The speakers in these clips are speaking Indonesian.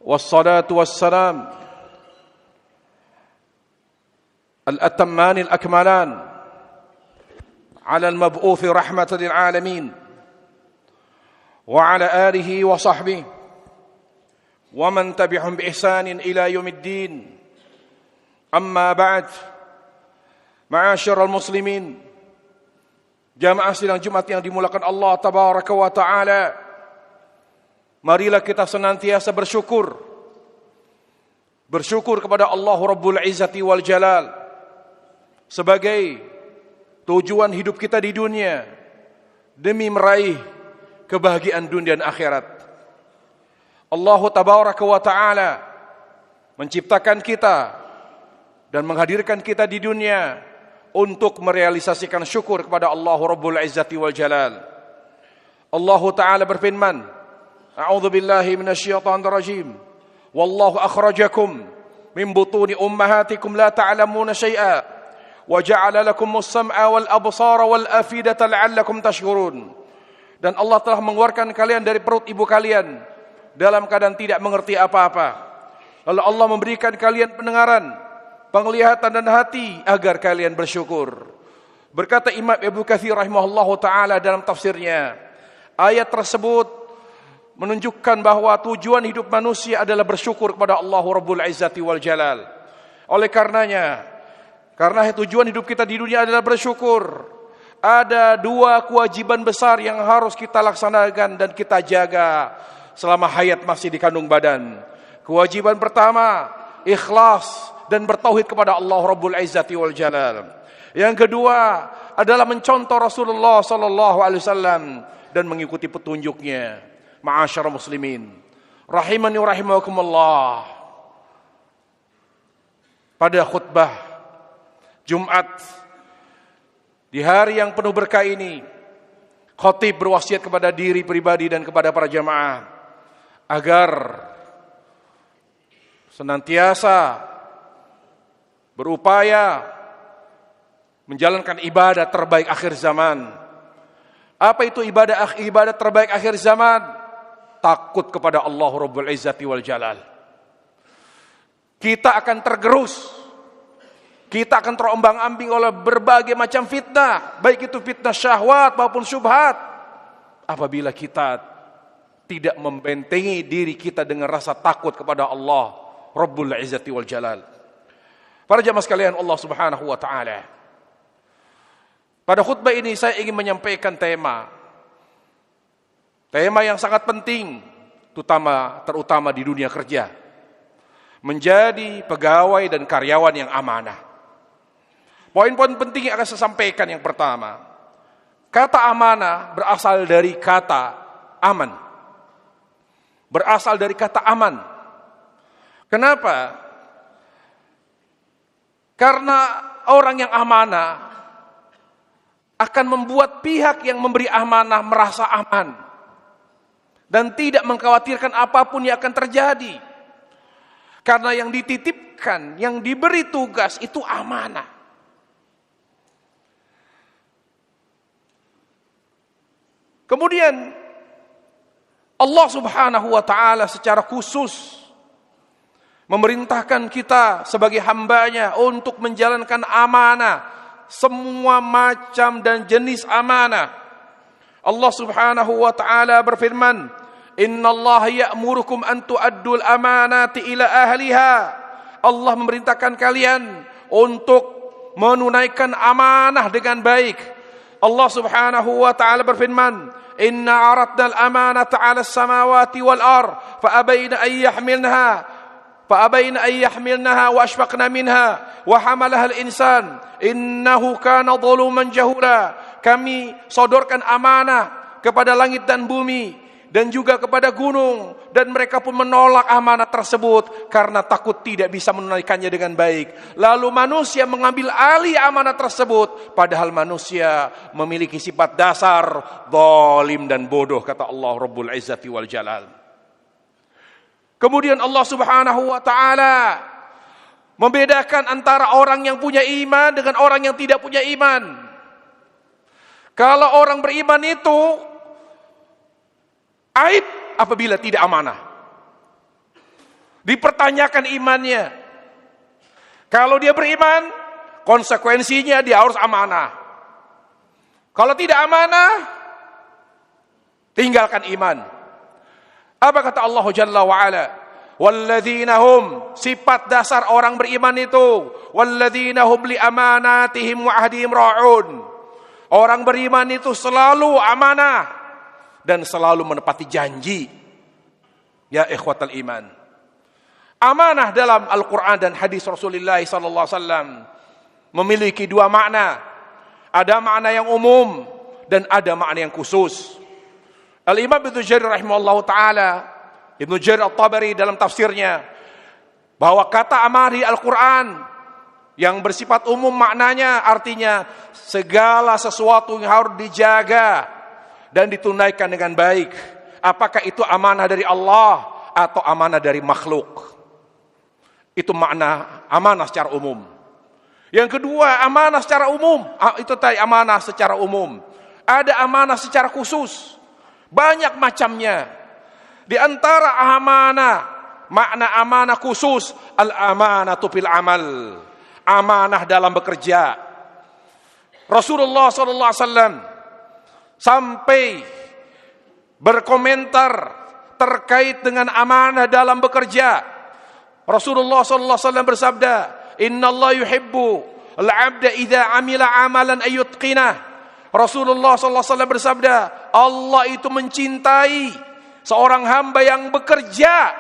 wassalatu wassalam al-atamman al-akmalan ala al-mab'uth rahmatan lil alamin wa ala alihi wa sahbihi wa man tabi'ahum bi ihsanin ila yaumiddin. Amma ba'd. Ma'asyiral muslimin, jamaah sidang Jumat yang dimulakan Allah tabaraka wa taala, marilah kita senantiasa bersyukur kepada Allah Rabbul Izzati wal Jalal sebagai tujuan hidup kita di dunia demi meraih kebahagiaan dunia dan akhirat. Allah tabaraka wa taala menciptakan kita dan menghadirkan kita di dunia untuk merealisasikan syukur kepada Allah Rabbul Izzati wal Jalal. Allah Ta'ala berfirman, A'udzu billahi minasyaitonir rajim. Wallahu akhrajakum min butuni ummahatikum la ta'lamuna syai'a wa ja'ala lakumus sam'a wal absara wal afidata la'allakum tashkurun. Dan Allah telah mengeluarkan kalian dari perut ibu kalian dalam keadaan tidak mengerti apa-apa. Lalu Allah memberikan kalian pendengaran, penglihatan dan hati agar kalian bersyukur. Berkata Imam Ibnu Katsir rahimahullahu taala dalam tafsirnya, ayat tersebut menunjukkan bahwa tujuan hidup manusia adalah bersyukur kepada Allah Rabbul Izzati wal Jalal. Oleh karenanya, karena tujuan hidup kita di dunia adalah bersyukur, ada dua kewajiban besar yang harus kita laksanakan dan kita jaga selama hayat masih di kandung badan. Kewajiban pertama, ikhlas dan bertauhid kepada Allah Rabbul Izzati wal Jalal. Yang kedua adalah mencontoh Rasulullah sallallahu alaihi wasallam dan mengikuti petunjuknya. Ma'asyiral muslimin, rahimani wa rahimakumullah. Pada khutbah Jumat di hari yang penuh berkah ini, khatib berwasiat kepada diri pribadi dan kepada para jamaah agar senantiasa berupaya menjalankan ibadah terbaik akhir zaman. Apa itu ibadah terbaik akhir zaman? Takut kepada Allah Rabbul Izzati wal Jalal. Kita akan tergerus, kita akan terombang-ambing oleh berbagai macam fitnah, baik itu fitnah syahwat maupun syubhat. Apabila kita tidak membentengi diri kita dengan rasa takut kepada Allah Rabbul Izzati wal Jalal. Para jamaah sekalian Allah Subhanahu wa taala, pada khutbah ini saya ingin menyampaikan tema yang sangat penting, terutama di dunia kerja. Menjadi pegawai dan karyawan yang amanah. Poin-poin penting yang akan saya sampaikan yang pertama, kata amanah berasal dari kata aman. Berasal dari kata aman. Kenapa? Karena orang yang amanah akan membuat pihak yang memberi amanah merasa aman dan tidak mengkhawatirkan apapun yang akan terjadi. Karena yang dititipkan, yang diberi tugas itu amanah. Kemudian Allah Subhanahu wa taala secara khusus memerintahkan kita sebagai hambanya untuk menjalankan amanah, semua macam dan jenis amanah. Allah Subhanahu wa taala berfirman, "Innallaha ya'murukum an tu'addul amanati ila ahliha." Allah memerintahkan kalian untuk menunaikan amanah dengan baik. Allah Subhanahu wa taala berfirman, "Inna 'aradnal amanata 'alas samawati wal ard fa abayna an yahmilnaha wa ashfaqna minha wa hamalaha al-insan innahu kana zaluman jahula." Kami sodorkan amanah kepada langit dan bumi dan juga kepada gunung, dan mereka pun menolak amanah tersebut karena takut tidak bisa menunaikannya dengan baik. Lalu manusia mengambil alih amanah tersebut, padahal manusia memiliki sifat dasar zalim dan bodoh, kata Allah Rabbul Izzati wal Jalal. Kemudian Allah Subhanahu wa taala membedakan antara orang yang punya iman dengan orang yang tidak punya iman. Kalau orang beriman itu aib apabila tidak amanah. dipertanyakan imannya. Kalau dia beriman, konsekuensinya dia harus amanah. Kalau tidak amanah, tinggalkan iman. Apa kata Allah Jalla wa'ala? Walladzina hum, sifat dasar orang beriman itu, walladzina hum li amanatihim wa ahdihim ra'un. Orang beriman itu selalu amanah dan selalu menepati janji. Ya ikhwatal iman. Amanah dalam Al-Quran dan hadis Rasulullah SAW memiliki dua makna. Ada makna yang umum dan ada makna yang khusus. Al-Imam Ibnu Jarir rahimahullah ta'ala, Ibnu Jarir At-Tabari dalam tafsirnya, bahwa kata amanah di Al-Quran yang bersifat umum maknanya artinya segala sesuatu yang harus dijaga dan ditunaikan dengan baik. Apakah itu amanah dari Allah atau amanah dari makhluk? Itu makna amanah secara umum. Yang kedua, amanah secara umum. Itu tadi amanah secara umum. Ada amanah secara khusus. Banyak macamnya. Di antara amanah, makna amanah khusus, al-amanatu fil amal. Amanah dalam bekerja. Rasulullah SAW sampai berkomentar terkait dengan amanah dalam bekerja. Rasulullah SAW bersabda, Inna Allah yuhibbu al-abda idha amila amalan ayyutqinah. Rasulullah SAW bersabda, Allah itu mencintai seorang hamba yang bekerja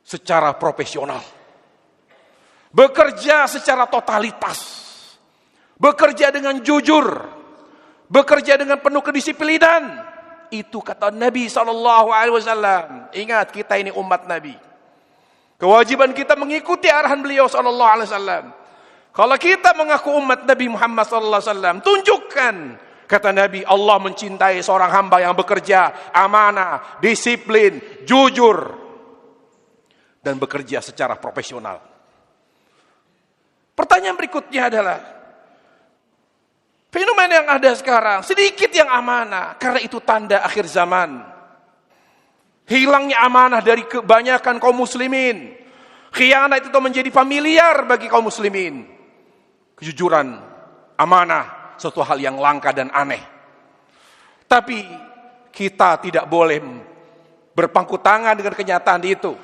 secara profesional. Bekerja secara totalitas. Bekerja dengan jujur. Bekerja dengan penuh kedisiplinan. Itu kata Nabi SAW. Ingat, kita ini umat Nabi. Kewajiban kita mengikuti arahan beliau SAW. Kalau kita mengaku umat Nabi Muhammad SAW, tunjukkan, kata Nabi, Allah mencintai seorang hamba yang bekerja amanah, disiplin, jujur, dan bekerja secara profesional. Pertanyaan berikutnya adalah, fenomena yang ada sekarang, sedikit yang amanah, karena itu tanda akhir zaman. Hilangnya amanah dari kebanyakan kaum muslimin. Khianat itu menjadi familiar bagi kaum muslimin. Kejujuran, amanah, suatu hal yang langka dan aneh. Tapi kita tidak boleh berpangku tangan dengan kenyataan itu.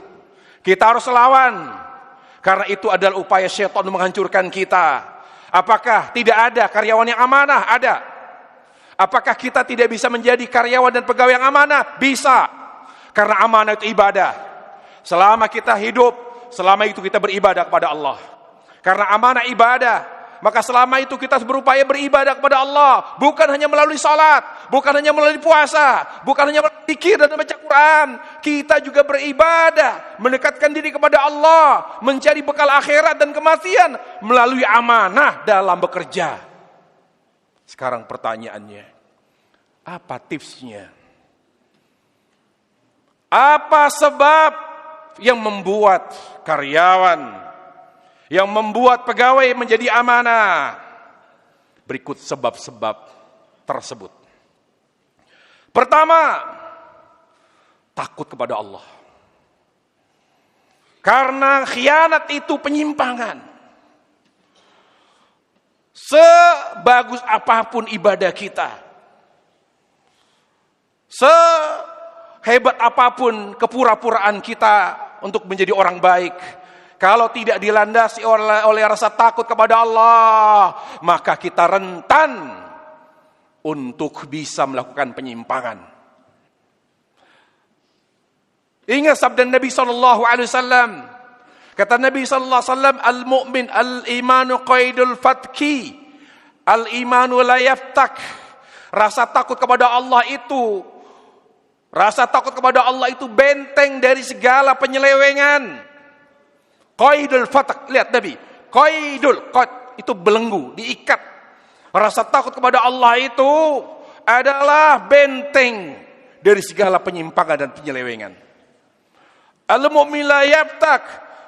Kita harus lawan. Karena itu adalah upaya syaitan untuk menghancurkan kita. Apakah tidak ada karyawan yang amanah? Ada. Apakah kita tidak bisa menjadi karyawan dan pegawai yang amanah? Bisa. Karena amanah itu ibadah. Selama kita hidup, selama itu kita beribadah kepada Allah. Karena amanah ibadah, maka selama itu kita berupaya beribadah kepada Allah. Bukan hanya melalui salat, bukan hanya melalui puasa, bukan hanya melalui zikir dan baca Quran. Kita juga beribadah, mendekatkan diri kepada Allah, mencari bekal akhirat dan kematian melalui amanah dalam bekerja. Sekarang pertanyaannya, apa tipsnya? Apa sebab yang membuat karyawan, yang membuat pegawai menjadi amanah? Berikut sebab-sebab tersebut. Pertama, takut kepada Allah. Karena khianat itu penyimpangan. Sebagus apapun ibadah kita, hebat apapun kepura-puraan kita untuk menjadi orang baik, kalau tidak dilandasi oleh rasa takut kepada Allah, maka kita rentan untuk bisa melakukan penyimpangan. Ingat sabda Nabi SAW. Kata Nabi SAW, al-mu'min al-imanu qaidul fatki, al-imanu la yaftak. Rasa takut kepada Allah itu, benteng dari segala penyelewengan. Qaidul fatak, lihat Nabi. Qaidul, itu belenggu, diikat. Rasa takut kepada Allah itu adalah benteng dari segala penyimpangan dan penyelewengan. Al-mu'min la yaftak,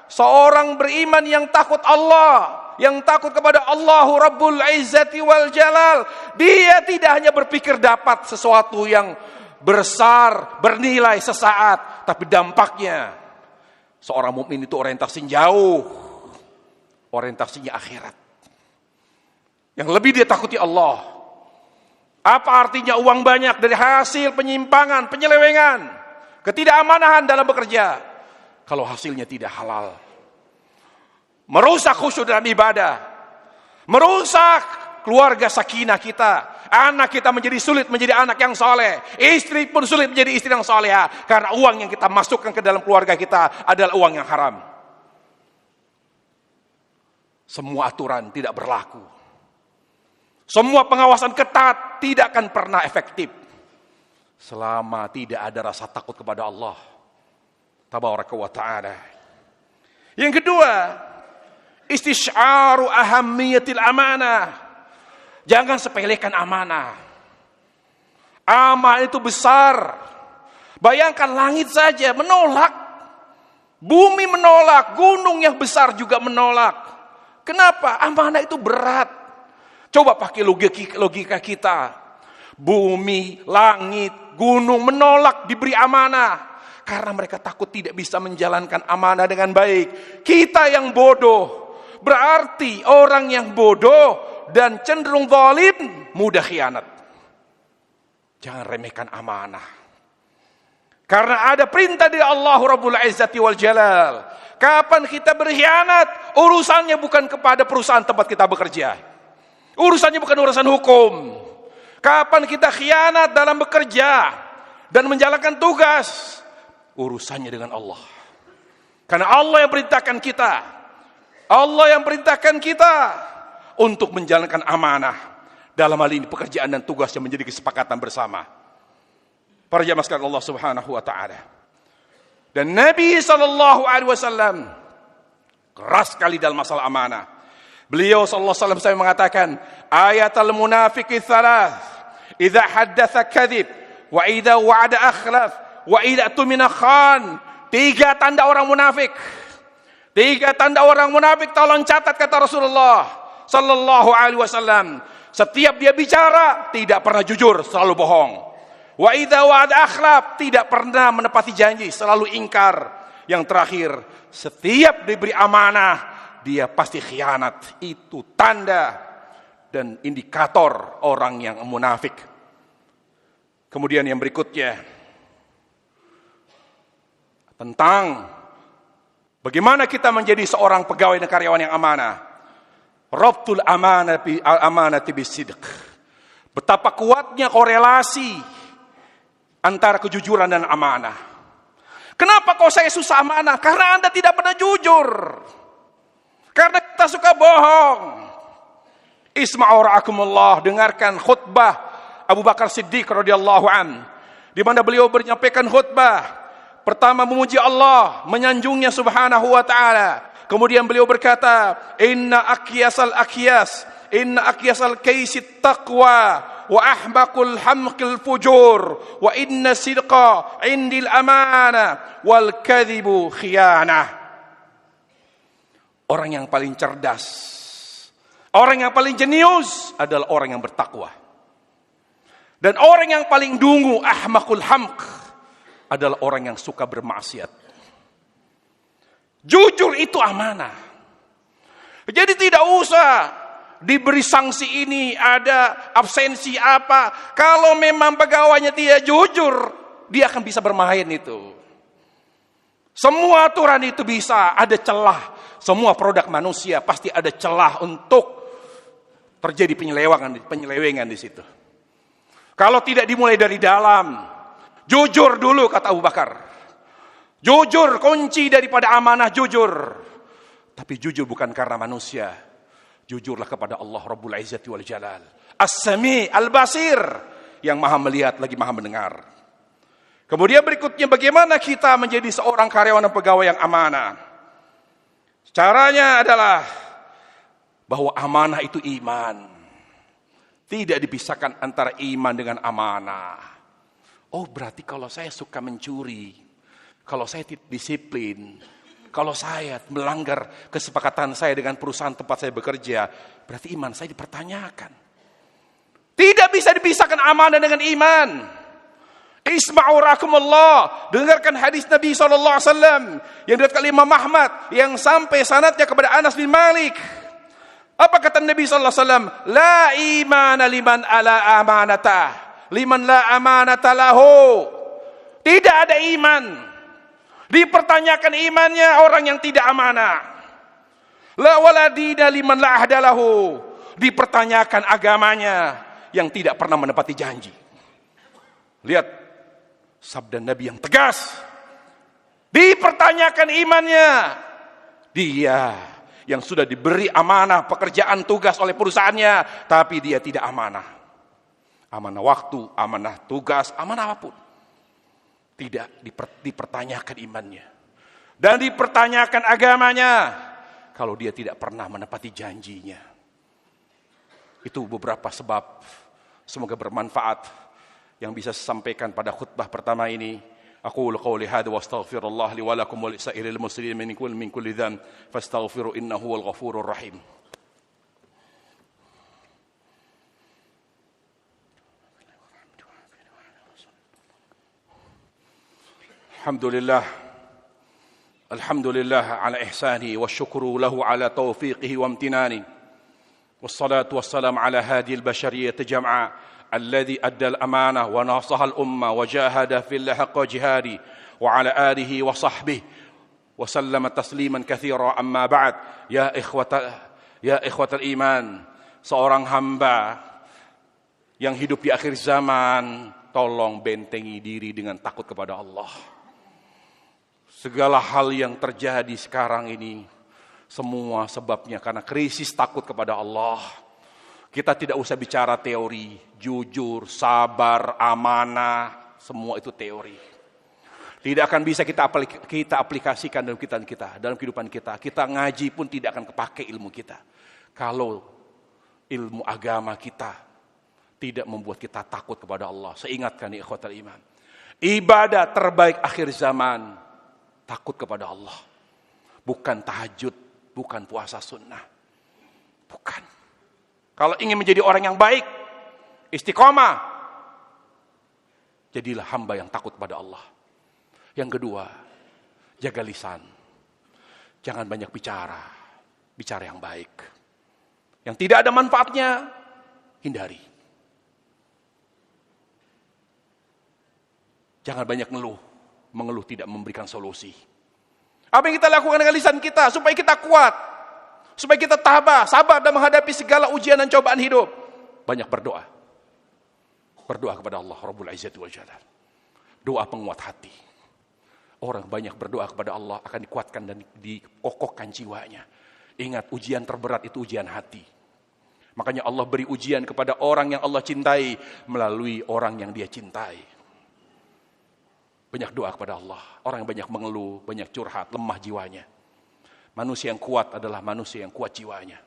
seorang beriman yang takut Allah, yang takut kepada Allahu Rabbul Izzati wal Jalal. Dia tidak hanya berpikir dapat sesuatu yang besar, bernilai sesaat, tapi dampaknya Seorang mukmin itu orientasinya jauh. Orientasinya akhirat. Yang lebih dia takuti Allah. Apa artinya uang banyak dari hasil penyimpangan, penyelewengan, ketidakamanan dalam bekerja, kalau hasilnya tidak halal? Merusak khusyuk dalam ibadah. Merusak keluarga sakinah kita. Anak kita menjadi sulit menjadi anak yang soleh. Istri pun sulit menjadi istri yang soleha. Karena uang yang kita masukkan ke dalam keluarga kita adalah uang yang haram. Semua aturan tidak berlaku. Semua pengawasan ketat tidak akan pernah efektif selama tidak ada rasa takut kepada Allah Tabaraka wa ta'ala. Yang kedua, istish'aru ahammiyatil amanah. Jangan sepelekan amanah. Amanah itu besar. Bayangkan langit saja menolak. Bumi menolak. Gunung yang besar juga menolak. Kenapa? Amanah itu berat. Coba pakai logika kita. Bumi, langit, gunung menolak diberi amanah. Karena mereka takut tidak bisa menjalankan amanah dengan baik. Kita yang bodoh. Berarti orang yang bodoh dan cenderung zalim mudah khianat. Jangan remehkan amanah. Karena ada perintah dari Allah Rabbul Izzati wal Jalal. Kapan kita berkhianat, urusannya bukan kepada perusahaan tempat kita bekerja. Urusannya bukan urusan hukum. Kapan kita khianat dalam bekerja dan menjalankan tugas, urusannya dengan Allah. Karena Allah yang perintahkan kita. Allah yang perintahkan kita untuk menjalankan amanah. Dalam hal ini pekerjaan dan tugas yang menjadi kesepakatan bersama. Para jamaah sekalian Allah Subhanahu wa taala. Dan Nabi SAW keras sekali dalam masalah amanah. Beliau sallallahu alaihi wasallam mengatakan, ayatul munafiqi thalath, idza haddatsa kadzib, wa idza wa'ada akhlaf, wa idza tumina khan. 3 tanda orang munafik. 3 tanda orang munafik, tolong catat kata Rasulullah sallallahu alaihi wasallam. Setiap dia bicara tidak pernah jujur, selalu bohong. Wa idza wa'ada akhlaf, tidak pernah menepati janji, selalu ingkar. Yang terakhir, setiap diberi amanah dia pasti khianat. Itu tanda dan indikator orang yang munafik. Kemudian yang berikutnya tentang bagaimana kita menjadi seorang pegawai dan karyawan yang amanah. Rabtul amanati bisidq. Betapa kuatnya korelasi antara kejujuran dan amanah. Kenapa kok saya susah amanah? Karena Anda tidak pernah jujur. Karena kita suka bohong. Isma'u ra'akumullah, dengarkan khutbah Abu Bakar Siddiq radhiyallahu an, di mana beliau menyampaikan khutbah. Pertama memuji Allah, menyanjungnya subhanahu wa ta'ala. Kemudian beliau berkata, inna akyasal kaisit taqwa, wa ahbaqul hamqil fujur, wa inna sidqa indil amana, wal kadhibu khiyanah. Orang yang paling cerdas, orang yang paling jenius adalah orang yang bertakwa. Dan orang yang paling dungu, ahmaqul hamq, adalah orang yang suka bermaksiat. Jujur itu amanah. Jadi tidak usah diberi sanksi ini, ada absensi apa. Kalau memang pegawainya tidak jujur, dia akan bisa bermain itu. Semua aturan itu bisa, ada celah. Semua produk manusia pasti ada celah untuk terjadi penyelewengan di situ. Kalau tidak dimulai dari dalam, jujur dulu kata Abu Bakar. Jujur kunci daripada amanah, jujur. Tapi jujur bukan karena manusia. Jujurlah kepada Allah Rabbul Izzati wal Jalal. As-Sami' Al-Basir, yang maha melihat lagi maha mendengar. Kemudian berikutnya, bagaimana kita menjadi seorang karyawan dan pegawai yang amanah? Caranya adalah bahwa amanah itu iman. Tidak dipisahkan antara iman dengan amanah. Oh, berarti kalau saya suka mencuri, kalau saya tidak disiplin, kalau saya melanggar kesepakatan saya dengan perusahaan tempat saya bekerja, berarti iman saya dipertanyakan. Tidak bisa dipisahkan amanah dengan iman. Isma'u rahimakumullah, dengarkan hadis Nabi SAW yang diriwayatkan Imam Ahmad yang sampai sanadnya kepada Anas bin Malik. Apa kata Nabi SAW? La imana liman ala amanatah, liman la amanata lahu. Tidak ada iman, dipertanyakan imannya orang yang tidak amanah. La waladina liman la ahdalahu, dipertanyakan agamanya yang tidak pernah menepati janji. Lihat sabda Nabi yang tegas. Dipertanyakan imannya dia yang sudah diberi amanah pekerjaan tugas oleh perusahaannya, tapi dia tidak amanah. Amanah waktu, amanah tugas, amanah apapun. Tidak dipertanyakan imannya. Dan dipertanyakan agamanya kalau dia tidak pernah menepati janjinya. Itu beberapa sebab, semoga bermanfaat yang bisa saya sampaikan pada khutbah pertama ini. Aqulu qawli hadza wa astaghfirullah li wa lakum wa lisairil muslimin min kulli dhanb fastaghfiru innahu huwal ghafurur rahim. Alhamdulillah ala ihsani wa syukru lahu ala taufiqihi wa amtinani. Wassalatu wassalamu ala hadil bashariyati jam'a الذي أدى الأمانة وناصح الأمة وجاهد في الله حق جهاده وعلى آله وصحبه وسلم تسليما كثيرا. أما بعد يا إخوة الإيمان, seorang hamba yang hidup di akhir zaman, tolong bentengi diri dengan takut kepada Allah. Segala hal yang terjadi sekarang ini semua sebabnya karena krisis takut kepada Allah. Kita tidak usah bicara teori, jujur, sabar, amanah, semua itu teori. Tidak akan bisa kita aplikasikan dalam kehidupan kita. Kita ngaji pun tidak akan kepake ilmu kita kalau ilmu agama kita tidak membuat kita takut kepada Allah. Saya ingatkan ya ikhwatal iman, ibadah terbaik akhir zaman takut kepada Allah. Bukan tahajud, bukan puasa sunnah, bukan. Kalau ingin menjadi orang yang baik, istiqomah, jadilah hamba yang takut pada Allah. Yang kedua, jaga lisan. Jangan banyak bicara, bicara yang baik. Yang tidak ada manfaatnya, hindari. Jangan banyak mengeluh tidak memberikan solusi. Apa yang kita lakukan dengan lisan kita supaya kita kuat, supaya kita tabah, sabar dan menghadapi segala ujian dan cobaan hidup? Banyak berdoa. Berdoa kepada Allah Rabbul Izzati wal Jalal. Doa penguat hati. Orang banyak berdoa kepada Allah akan dikuatkan dan dikokohkan jiwanya. Ingat, ujian terberat itu ujian hati. Makanya Allah beri ujian kepada orang yang Allah cintai melalui orang yang Dia cintai. Banyak doa kepada Allah. Orang yang banyak mengeluh, banyak curhat, lemah jiwanya. Manusia yang kuat adalah manusia yang kuat jiwanya.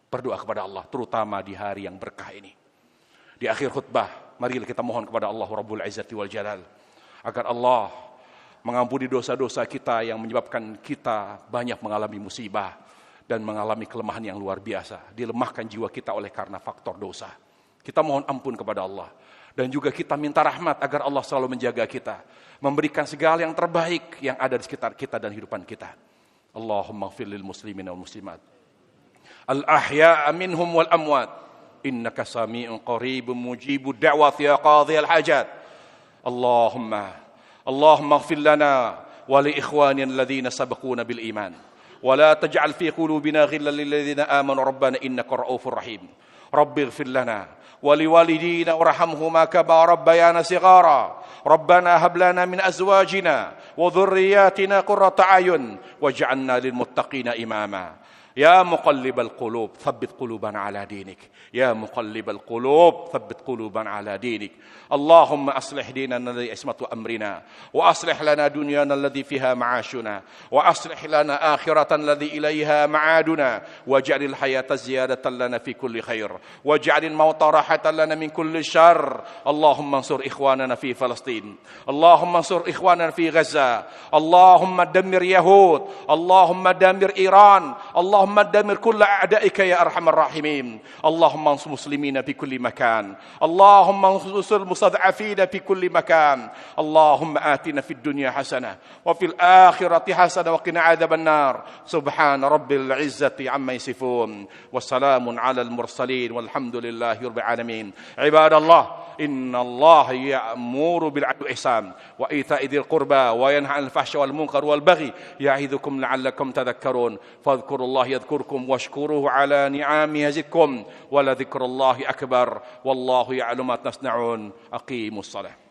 Berdoa kepada Allah, terutama di hari yang berkah ini. Di akhir khutbah, mari kita mohon kepada Allah Rabbul Izzati wal Jalal agar Allah mengampuni dosa-dosa kita yang menyebabkan kita banyak mengalami musibah dan mengalami kelemahan yang luar biasa. Dilemahkan jiwa kita oleh karena faktor dosa. Kita mohon ampun kepada Allah. Dan juga kita minta rahmat agar Allah selalu menjaga kita, memberikan segala yang terbaik yang ada di sekitar kita dan hidupan kita. Allahumma ighfir lil muslimin wal muslimat al-ahya'a minhum wal amwat innaka sami'un qaribun mujibud da'wat ya qadhiyal hajat. Allahumma ighfir lana wa li ikhwanina alladhina sabaquna bil iman wa la taj'al fi qulubina ghillan lil ladzina amanu rabbana innaka ra'ufur rahim. Rabbi ighfir lana wa li walidina warhamhuma kama rabbayana shighara. Rabbana hab lana min azwajina wa dhurriyyatina qurrata a'yun waj'alna lil muttaqina imama. Ya muqallibal qulub thabbit qulubana ala dinik. Ya muqallibal qulub thabbit qulubana ala dinik. Allahumma aslih dinana alladhi ismatu amrina wa aslih lana dunyana alladhi fiha ma'ashuna wa aslih lana akhiratan alladhi ilayha ma'aduna waj'alil hayata ziyadatan lana fi kulli khair waj'alil mauta rahatan lana min kulli syarr. Allahumma ansur ikhwanana fi Palestin. Allahumma ansur ikhwanana fi Gaza. Allahumma dammir Yahud. Allahumma dammir Iran. Allahumma اللهم دمر كل أعدائك يا أرحم الراحمين. اللهم انصر المسلمين في كل مكان، اللهم انصر المستضعفين في كل مكان. اللهم آتنا في الدنيا حسنة وفي الآخرة حسنة وقنا عذاب النار. سبحان رب العزة عما يصفون والسلام على المرسلين والحمد لله رب العالمين. عباد الله، إن الله يأمر بالعدل والإحسان وإيتاء ذي القربى وينهى عن الفحشاء والمنكر والبغي يعظكم لعلكم تذكرون. فاذكروا الله يذكركم واشكروه على نعمه يزدكم ولذكر الله أكبر والله يعلم ما تصنعون. أقيموا الصلاة.